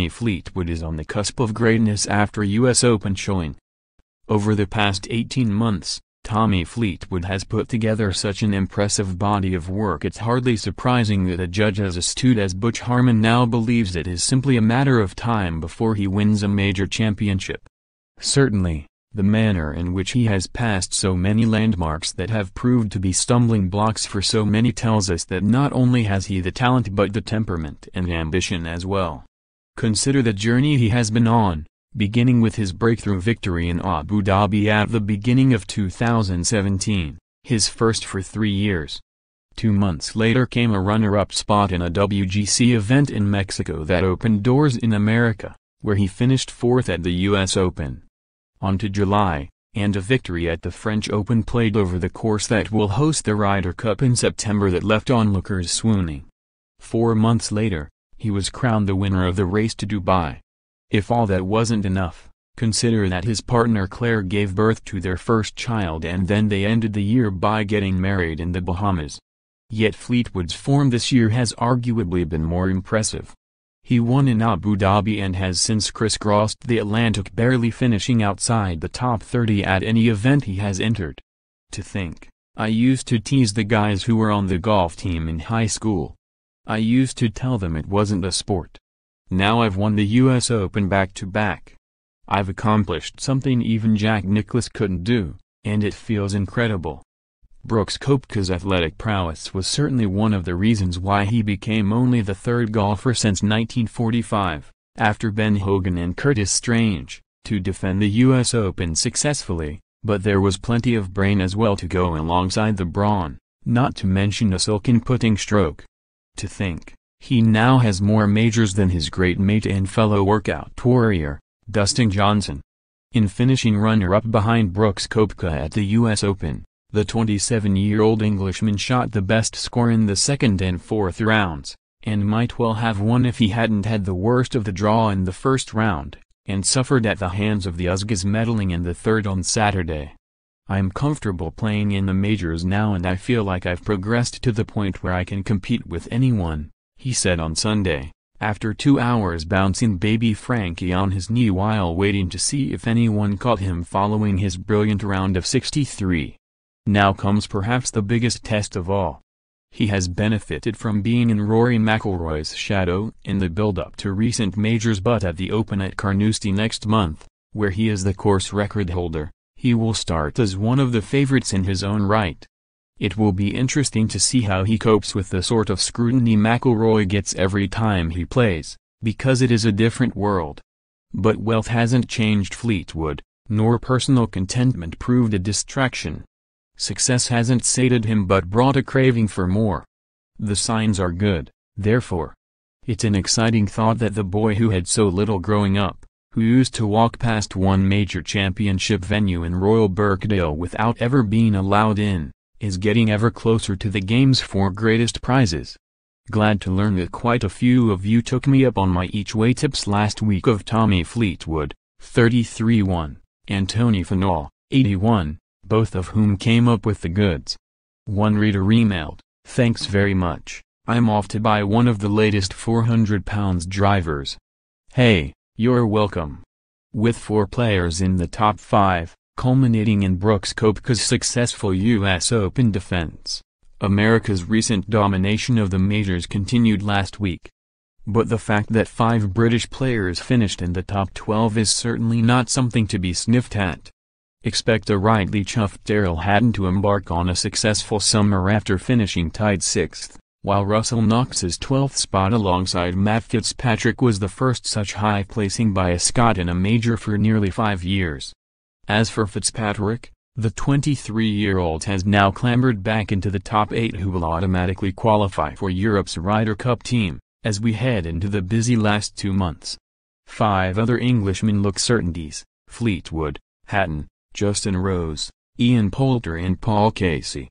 Tommy Fleetwood is on the cusp of greatness after US Open showing. Over the past 18 months, Tommy Fleetwood has put together such an impressive body of work it's hardly surprising that a judge as astute as Butch Harmon now believes it is simply a matter of time before he wins a major championship. Certainly, the manner in which he has passed so many landmarks that have proved to be stumbling blocks for so many tells us that not only has he the talent but the temperament and ambition as well. Consider the journey he has been on, beginning with his breakthrough victory in Abu Dhabi at the beginning of 2017, his first for 3 years. 2 months later came a runner-up spot in a WGC event in Mexico that opened doors in America, where he finished 4th at the US Open. On to July, and a victory at the French Open played over the course that will host the Ryder Cup in September that left onlookers swooning. 4 months later, he was crowned the winner of the race to Dubai. If all that wasn't enough, consider that his partner Claire gave birth to their first child and then they ended the year by getting married in the Bahamas. Yet Fleetwood's form this year has arguably been more impressive. He won in Abu Dhabi and has since crisscrossed the Atlantic, barely finishing outside the top 30 at any event he has entered. To think, I used to tease the guys who were on the golf team in high school. I used to tell them it wasn't a sport. Now I've won the US Open back-to-back. I've accomplished something even Jack Nicklaus couldn't do, and it feels incredible. Brooks Koepka's athletic prowess was certainly one of the reasons why he became only the third golfer since 1945, after Ben Hogan and Curtis Strange, to defend the US Open successfully, but there was plenty of brain as well to go alongside the brawn, not to mention a silken putting stroke. To think, he now has more majors than his great mate and fellow workout warrior, Dustin Johnson. In finishing runner-up behind Brooks Koepka at the US Open, the 27-year-old Englishman shot the best score in the second and fourth rounds, and might well have won if he hadn't had the worst of the draw in the first round, and suffered at the hands of the Uzbeks meddling in the third on Saturday. I'm comfortable playing in the majors now and I feel like I've progressed to the point where I can compete with anyone, he said on Sunday, after 2 hours bouncing baby Frankie on his knee while waiting to see if anyone caught him following his brilliant round of 63. Now comes perhaps the biggest test of all. He has benefited from being in Rory McIlroy's shadow in the build-up to recent majors, but at the Open at Carnoustie next month, where he is the course record holder, he will start as one of the favorites in his own right. It will be interesting to see how he copes with the sort of scrutiny McIlroy gets every time he plays, because it is a different world. But wealth hasn't changed Fleetwood, nor personal contentment proved a distraction. Success hasn't sated him but brought a craving for more. The signs are good, therefore. It's an exciting thought that the boy who had so little growing up, who used to walk past one major championship venue in Royal Birkdale without ever being allowed in, is getting ever closer to the game's 4 greatest prizes. Glad to learn that quite a few of you took me up on my each-way tips last week of Tommy Fleetwood, 33-1, and Tony Finau, 81. Both of whom came up with the goods. One reader emailed, "Thanks very much, I'm off to buy one of the latest 400-pound drivers." Hey, you're welcome. With 4 players in the top 5, culminating in Brooks Koepka's successful US Open defense, America's recent domination of the majors continued last week. But the fact that 5 British players finished in the top 12 is certainly not something to be sniffed at. Expect a rightly chuffed Daryl Hatton to embark on a successful summer after finishing tied 6th, while Russell Knox's 12th spot alongside Matt Fitzpatrick was the first such high placing by a Scot in a major for nearly 5 years. As for Fitzpatrick, the 23-year-old has now clambered back into the top 8 who will automatically qualify for Europe's Ryder Cup team, as we head into the busy last 2 months. 5 other Englishmen look certainties: Fleetwood, Hatton, Justin Rose, Ian Poulter and Paul Casey.